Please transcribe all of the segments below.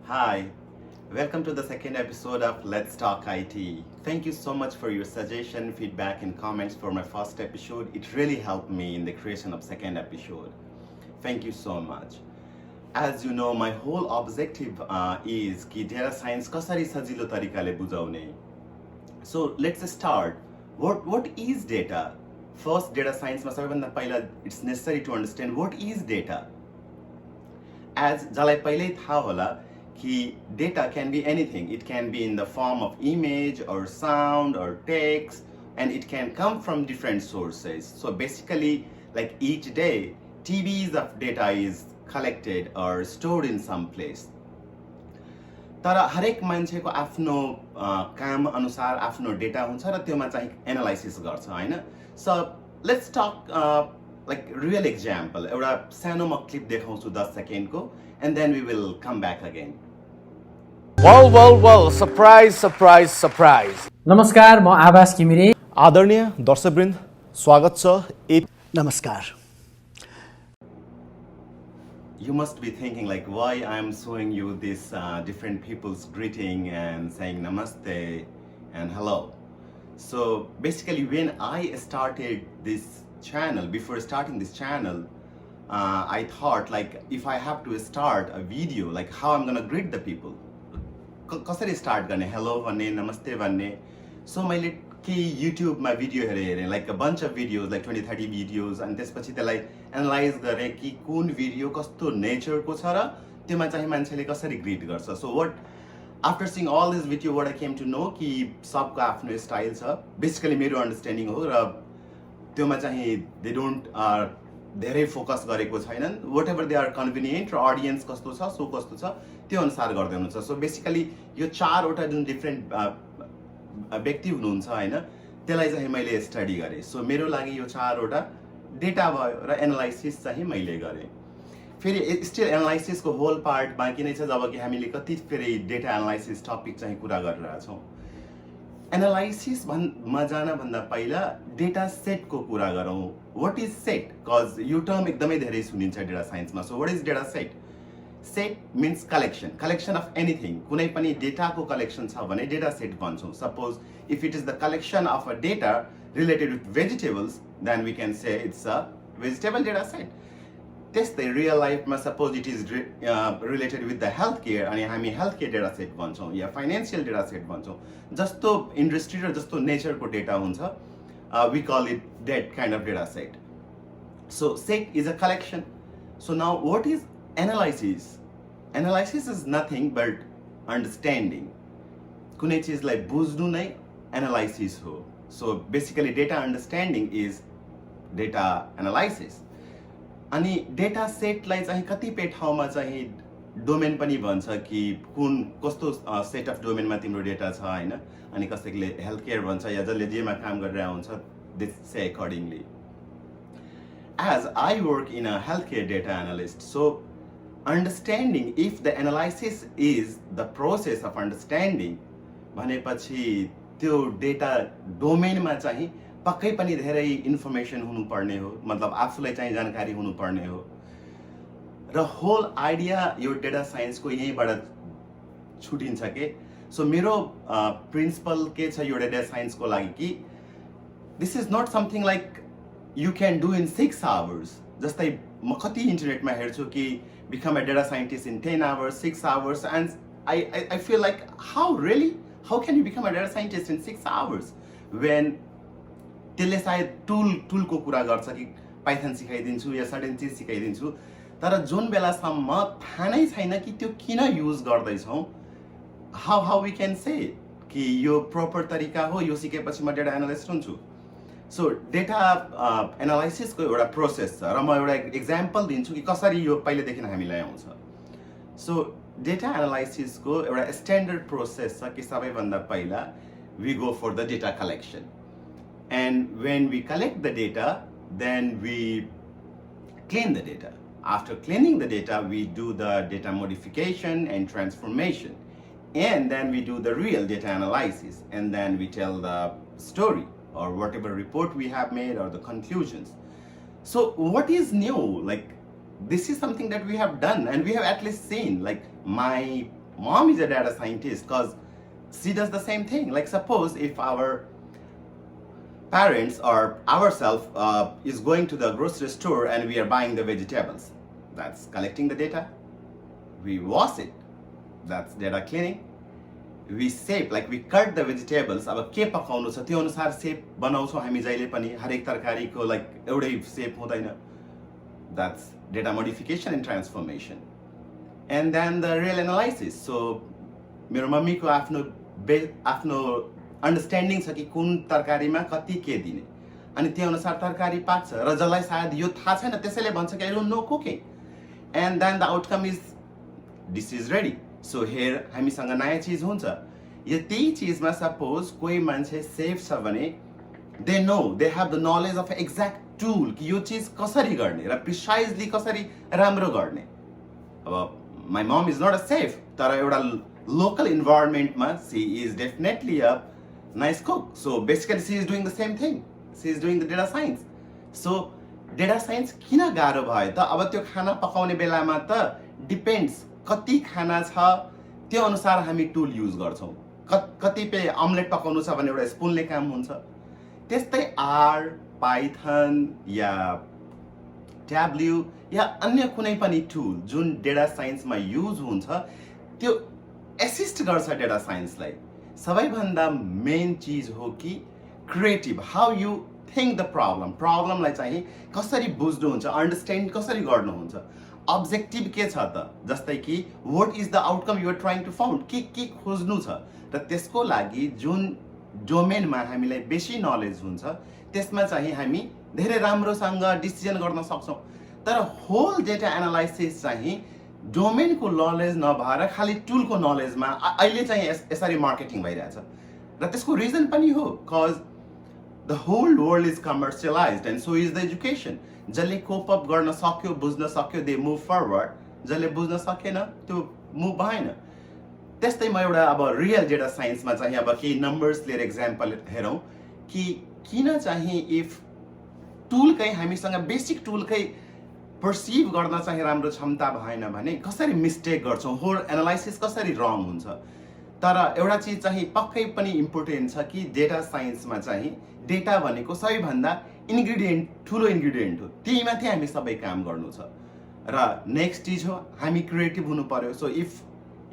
Hi, welcome to the second episode of Let's Talk IT. Thank you so much for your suggestion, feedback, and comments for my first episode. It really helped me in the creation of second episode. Thank you so much. As you know, my whole objective is कि data science कसरी सजिलो तरिकाले बुझाउने. So let's start. What is data? First, data science मा सबैभन्दा पहिला it's necessary to understand what is data. As जसलाई पहिल्यै थाहा होला कि data can be anything. It can be in the form of image or sound or text, and it can come from different sources. So basically, like each day, TBs of data is collected or stored in some place. तर हरेक मान्छेको आफ्नो काम अनुसार आफ्नो data हुन्छ र त्योमा चाहिँ एनालाइसिस गर्छ हैन. So let's talk like real example. एउटा सानो म क्लिप देखाउँछु 10 सेकेन्डको and then we will come back again. Well, surprise. नमस्कार, म आभास घिमिरे. आदरणीय दर्शकवृन्द, स्वागत छ. नमस्कार. You must be thinking like why I'm showing you this different people's greeting and saying namaste and hello. So basically when I started this channel, before starting this channel, I thought like if I have to start a video, like how I'm gonna greet the people. कसरी start गर्ने, hello भन्ने, नमस्ते भन्ने. So मैले केही युट्युबमा video हेरेँ, like a bunch of videos, like 20-30 videos, अनि त्यसपछि त्यसलाई एनालाइज गरेँ कि कुन भिडियो कस्तो नेचरको छ र त्योमा चाहिँ मान्छेले कसरी ग्रिट गर्छ. So what after seeing all this video what I came to know कि सबको आफ्नो स्टाइल छ. बेसिकली मेरो अन्डरस्ट्यान्डिङ हो र त्योमा चाहिँ दे डोन्ट धेरै फोकस गरेको छैनन्. Whatever they are convenient र अडियन्स कस्तो छ, सो कस्तो छ त्यो अनुसार गर्दै हुनुहुन्छ. सो बेसिकली यो चारवटा जुन डिफ्रेन्ट व्यक्ति हुनुहुन्छ हैन, त्यसलाई चाहिँ मैले स्टडी गरेँ. सो मेरो लागि यो चारवटा डेटा भयो र एनालाइसिस चाहिँ मैले गरेँ. फेरि स्टिल एनालाइसिसको होल पार्ट बाँकी नै छ, जब कि हामीले कति फेरि डेटा एनालाइसिस टपिक चाहिँ कुरा गरिरहेका छौँ. एनालाइसिस मा जानभन्दा पहिला डेटा सेटको कुरा गरौँ. What is set? कज यो टर्म एकदमै धेरै सुनिन्छ डेटा साइन्समा. So what is data set? Set means collection of anything. कुनै पनि डेटाको कलेक्सन छ भने डेटा सेट भन्छौँ. Suppose if it is the collection of a data related with vegetables, then we can say it's a vegetable data set. त्यस्तै real लाइफमा suppose it is related with the health care, अनि हामी health care data set भन्छौँ या financial data set भन्छौँ. जस्तो industry र जस्तो नेचरको डेटा हुन्छ, we call it that kind of data set. So set is a collection. So now what is analysis? Analysis is nothing but understanding. कुनै चिजलाई बुझ्नु नै एनालाइसिस हो. So basically data understanding is data analysis. अनि data सेटलाई चाहिँ कतिपय ठाउँमा चाहिँ डोमेन पनि भन्छ कि कुन कस्तो सेट अफ डोमेनमा तिम्रो डेटा छ हैन. अनि कसैले हेल्थ केयर भन्छ या जसले जेमा काम गरिरहेको हुन्छ, this say accordingly. As I work in a healthcare data analyst, so understanding, if the analysis is the process of understanding, भनेपछि त्यो डेटा डोमेनमा चाहिँ पक्कै पनि धेरै इन्फर्मेसन हुनुपर्ने हो, मतलब आफूलाई चाहिँ जानकारी हुनुपर्ने हो. र होल आइडिया यो डेटा साइन्सको यहीँबाट छुटिन्छ के. सो मेरो प्रिन्सिपल के छ यो डेटा साइन्सको लागि कि this is not something like you can do in 6 hours. जस्तै म कति इन्टरनेटमा हेर्छु कि become a data scientist in 10 hours, 6 hours, and I feel like how can you become a data scientist in 6 hours when त्यसले सायद टुलको कुरा गर्छ कि पाइथन सिकाइदिन्छु या सर्टेन चिज सिकाइदिन्छु, तर जुन बेलासम्म थाहा नै छैन कि त्यो किन युज गर्दैछौँ, हाउ वी क्यान से कि यो प्रपर तरिका हो, यो सिकेपछि म डेटा एनालिस्ट हुन्छु. सो डेटा एनालाइसिसको एउटा प्रोसेस छ र म एउटा एक्जाम्पल दिन्छु कि कसरी यो पहिलेदेखि हामीलाई आउँछ. सो डेटा एनालाइसिसको एउटा स्ट्यान्डर्ड प्रोसेस छ कि सबैभन्दा पहिला we go for the data collection. And when we collect the data, then we clean the data. After cleaning the data, we do the data modification and transformation. And then we do the real data analysis. And then we tell the story or whatever report we have made or the conclusions. So what is new? Like, this is something that we have done and we have at least seen. Like, my mom is a data scientist because she does the same thing. Like suppose if our parents or ourselves is going to the grocery store and we are buying the vegetables, that's collecting the data. We wash it, that's data cleaning. We shape, like we cut the vegetables, अब के पकाउनु छ त्यो अनुसार shape बनाउँछौँ हामी जहिले पनि. हरेक तरकारीको like एउटै शेप हुँदैन. That's data modification and transformation. And then the real analysis. So मेरो मम्मीको आफ्नो अन्डरस्ट्यान्डिङ छ कि कुन तरकारीमा कति के दिने, अनि त्यो अनुसार तरकारी पाक्छ. र जसलाई सायद यो थाहा छैन त्यसैले भन्छ कि I don't know cooking, and then the outcome is this is ready. So here हामीसँग नयाँ चिज हुन्छ. यति चिजमा सपोज कोही मान्छे सेफ छ भने they know, they have the knowledge of exact tool कि यो चिज कसरी गर्ने र प्रिसाइजली कसरी राम्रो गर्ने. अब my mom is not a chef, तर एउटा लोकल इन्भाइरोमेन्टमा she is definitely a nice cook. So basically she is doing the same thing. She is doing the data science. So data science किन गाह्रो भयो त? अब त्यो खाना पकाउने बेलामा त डिपेन्ड्स कति खाना छ त्यो अनुसार हामी टुल युज गर्छौँ. कतिपय अमलेट पकाउनु छ भने एउटा स्पुनले काम हुन्छ. त्यस्तै आर, पाइथन या ट्याब्ल्यू या अन्य कुनै पनि टुल जुन डेटा साइन्समा युज हुन्छ त्यो एसिस्ट गर्छ डेटा साइन्सलाई. सबैभन्दा मेन चिज हो कि creative, how you think the प्रब्लमलाई चाहिँ कसरी बुझ्नुहुन्छ, अन्डरस्ट्यान्ड कसरी गर्नुहुन्छ. अब्जेक्टिभ के छ त, जस्तै कि what is the outcome you are trying to found, के खोज्नु छ. र त्यसको लागि जुन डोमेनमा हामीलाई बेसी नलेज हुन्छ त्यसमा चाहिँ हामी धेरै राम्रोसँग डिसिजन गर्न सक्छौँ. तर होल डेटा एनालाइसिस चाहिँ डोमेनको नलेज नभएर खालि टुलको नलेजमा अहिले चाहिँ यसरी मार्केटिङ भइरहेछ. र त्यसको रिजन पनि हो cause the whole world is commercialised and so is the education. जसले कोप अप गर्न सक्यो, बुझ्न सक्यो, दे मुभ फरवर्ड. जसले बुझ्न सकेन त्यो मुभ भएन. त्यस्तै म एउटा अब रियल डेटा साइन्समा चाहिँ अब केही नम्बर्स लिएर एक्जाम्पल हेरौँ कि किन चाहिँ इफ टुलकै हामीसँग बेसिक टुलकै पर्सिभ गर्न चाहिँ राम्रो क्षमता भएन भने कसरी मिस्टेक गर्छौँ, होल एनालाइसिस कसरी रङ हुन्छ. तर एउटा चिज चाहिँ पक्कै पनि इम्पोर्टेन्ट छ कि डेटा साइन्समा चाहिँ डेटा भनेको सबैभन्दा इन्ग्रिडियन्ट, ठुलो इन्ग्रिडियन्ट हो. त्यही माथि हामी सबै काम गर्नु छ. र नेक्स्ट चिज हो हामी क्रिएटिभ हुनु पर्यो. सो इफ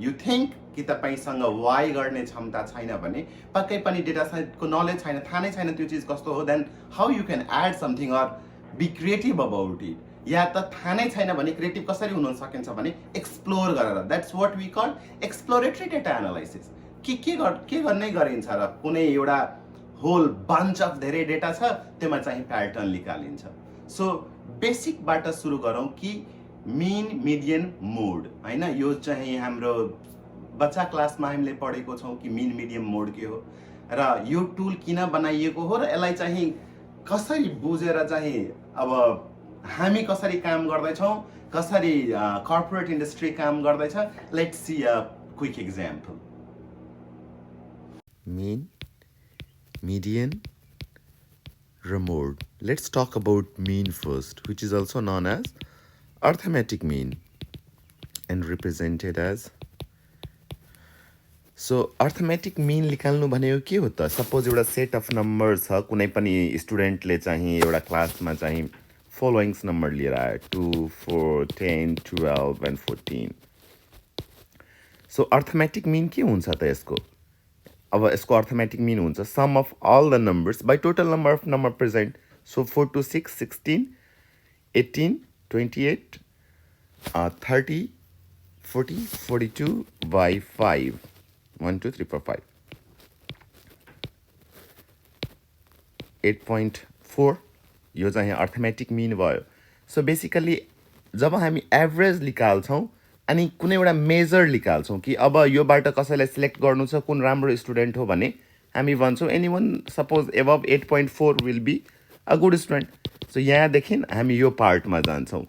यु थिङ्क कि तपाईँसँग वाइ गर्ने क्षमता छैन भने, पक्कै पनि डेटा साइन्सको नलेज छैन, थाहा नै छैन त्यो चिज कस्तो हो, then how you can add something or be creative about it. या त थाहा नै छैन भने क्रिएटिभ कसरी हुन सकिन्छ भने एक्सप्लोर गरेर, that's what we call exploratory data analysis. के गर्नै गरिन्छ र कुनै एउटा होल बन्च अफ धेरै डेटा छ त्यसमा चाहिँ प्याटर्न निकालिन्छ. सो बेसिकबाट सुरु गरौँ कि मिन, मिडियन, मोड होइन. यो चाहिँ हाम्रो बच्चा क्लासमा हामीले पढेको छौँ कि मिन, मिडियम, मोड के हो र यो टुल किन बनाइएको हो र यसलाई चाहिँ कसरी बुझेर चाहिँ अब हामी कसरी काम गर्दैछौँ, कसरी कर्पोरेट इन्डस्ट्री काम गर्दैछ. Let's see a quick example. Mean, median, mode. Let's talk about mean first, which is also known as arithmetic mean and represented as. So arithmetic mean निकाल्नु भनेको के हो त? सपोज एउटा सेट अफ नम्बर छ, कुनै पनि स्टुडेन्टले चाहिँ एउटा क्लासमा चाहिँ फलोइङ्स नम्बर लिएर आयो 2, 4, 10, 12 and 14. सो अर्थमेटिक मिन के हुन्छ त यसको? अब यसको अर्थमेटिक मिन हुन्छ sum of all the numbers by total number of number present. So 4 to 6, 16, 18, 28, 30, 40, 42 by 5. 1, 2, 3, 4, 5. 8.4 यो चाहिँ अर्थमेटिक मिन भयो. सो बेसिकली जब हामी एभरेज निकाल्छौँ अनि कुनै एउटा मेजर निकाल्छौँ कि अब योबाट कसैलाई सिलेक्ट गर्नु छ कुन राम्रो स्टुडेन्ट हो भने हामी भन्छौँ anyone suppose above 8.4 will be a good student. So यहाँदेखि हामी यो पार्टमा जान्छौँ.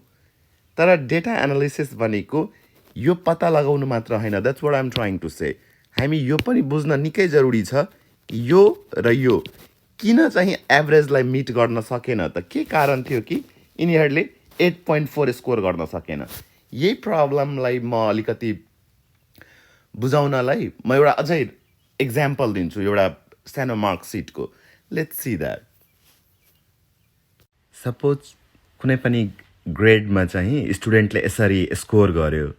तर डेटा एनालिसिस भनेको यो पत्ता लगाउनु मात्र होइन. That's what I am trying to say. हामी यो पनि बुझ्न निकै जरुरी छ यो र यो किन चाहिँ एभरेजलाई मिट गर्न सकेन त. के कारण थियो कि यिनीहरूले 8.4 स्कोर गर्न सकेन. यही प्रब्लमलाई म अलिकति बुझाउनलाई म एउटा अझै एक्जाम्पल दिन्छु एउटा सानो मार्कसिटको लेट्स सी द्याट सपोज कुनै पनि ग्रेडमा चाहिँ स्टुडेन्टले यसरी स्कोर गर्यो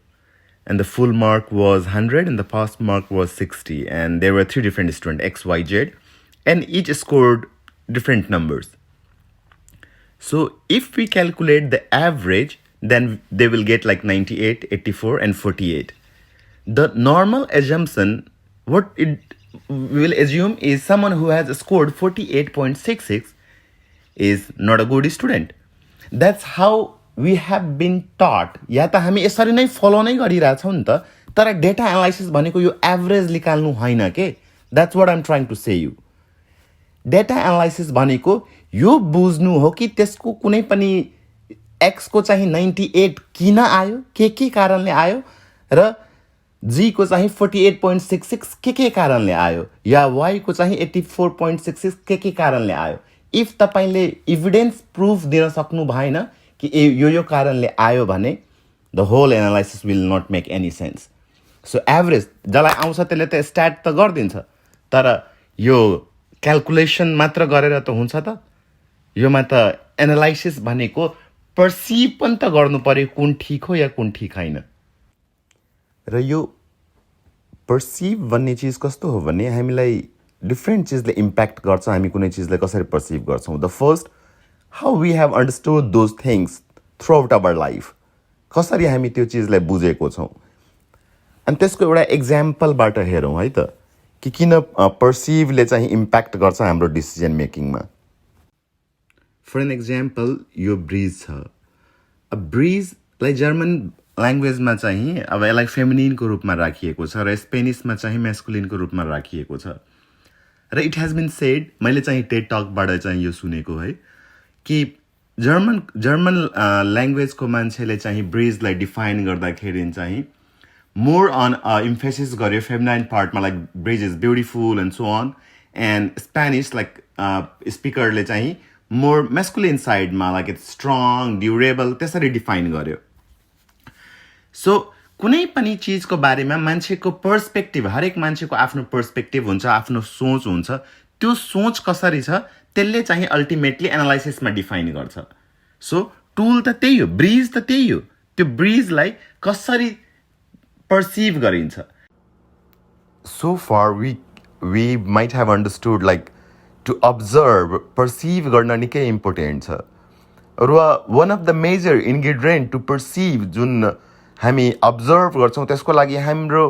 and the full mark was 100 and the pass mark was 60 and there were 3 different students X, Y, Z and each scored different numbers. So if we calculate the average then they will get like 98, 84 and 48. The normal assumption what it we will assume is someone who has scored 48.66 is not a good student. That's how we have been taught. या त हामी यसरी नै follow नै गरिरहेछौँ नि त तर data analysis भनेको यो एभरेज निकाल्नु होइन के that's what I'm trying to say you data analysis भनेको यो बुझ्नु हो कि त्यसको कुनै पनि एक्सको चाहिँ 98 किन आयो के कारणले आयो र जीको चाहिँ 48.66 के कारणले आयो या वाईको चाहिँ 84.66 के कारणले आयो इफ तपाईले इभिडेन्स प्रुफ दिन सक्नु भएन कि यो कारणले आयो भने the whole analysis will not make any sense so average जसलाई आउँछ त्यसले त स्ट्याट त गरिदिन्छ तर यो क्यालकुलेसन मात्र गरेर त हुन्छ त योमा त एनालाइसिस भनेको पर्सिभ पनि त गर्नु पर्यो कुन ठिक हो या कुन ठिक होइन र यो पर्सिभ भन्ने चिज कस्तो हो भने हामीलाई डिफ्रेन्ट चिजले इम्प्याक्ट गर्छ हामी कुनै चिजलाई कसरी पर्सिभ गर्छौँ the first how we have understood those things throughout our life कसरी हामी त्यो चिजलाई बुझेको छौँ अनि त्यसको एउटा एक्जाम्पलबाट हेरौँ है त कि किन पर्सिभले चाहिँ इम्प्याक्ट गर्छ हाम्रो डिसिजन मेकिङमा फर एन एक्जाम्पल यो ब्रिज छ ब्रिजलाई जर्मन ल्याङ्ग्वेजमा चाहिँ अब यसलाई फेमिनिनको रूपमा राखिएको छ र स्पेनिसमा चाहिँ मेस्कुलिनको रूपमा राखिएको छ र इट हेज बिन सेड मैले चाहिँ टेड टकबाट चाहिँ यो सुनेको है कि जर्मन ल्याङ्ग्वेजको मान्छेले चाहिँ ब्रिजलाई डिफाइन गर्दाखेरि चाहिँ मोर अन इम्फेसिस गर्यो फेमिनाइन पार्टमा like bridge is beautiful and so on and Spanish like स्पिकरले चाहिँ मोर मेस्कुलिन साइडमा लाइक इट्स स्ट्रङ ड्युरेबल त्यसरी डिफाइन गर्यो सो कुनै पनि चिजको बारेमा मान्छेको पर्सपेक्टिभ हरेक मान्छेको आफ्नो पर्सपेक्टिभ हुन्छ आफ्नो सोच हुन्छ त्यो सोच कसरी छ त्यसले चाहिँ अल्टिमेटली एनालाइसिसमा डिफाइन गर्छ सो टुल त त्यही हो ब्रिज त त्यही हो त्यो ब्रिजलाई कसरी पर्सिभ गरिन्छ so far we might have understood like to observe perceive गर्न निकै इम्पोर्टेन्ट छ र one of the major ingredient to perceive जुन हामी अब्जर्भ गर्छौँ त्यसको लागि हाम्रो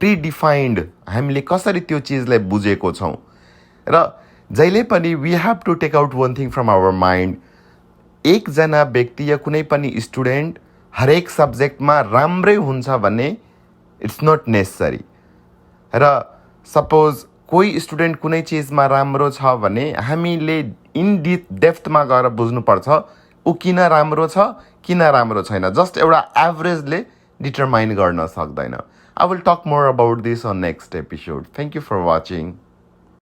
प्रिडिफाइन्ड हामीले कसरी त्यो चिजलाई बुझेको छौँ र जहिले पनि we have to take out one thing from our mind एकजना व्यक्ति या कुनै पनि स्टुडेन्ट हरेक सब्जेक्टमा राम्रै हुन्छ भने इट्स नट नेसेसरी र सपोज कोही स्टुडेन्ट कुनै चिजमा राम्रो छ भने हामीले इन डेप्थमा गएर बुझ्नुपर्छ ऊ किन राम्रो छ किन राम्रो छैन जस्ट एउटा एभरेजले डिटरमाइन गर्न सक्दैन I will talk more about this on next episode thank you for watching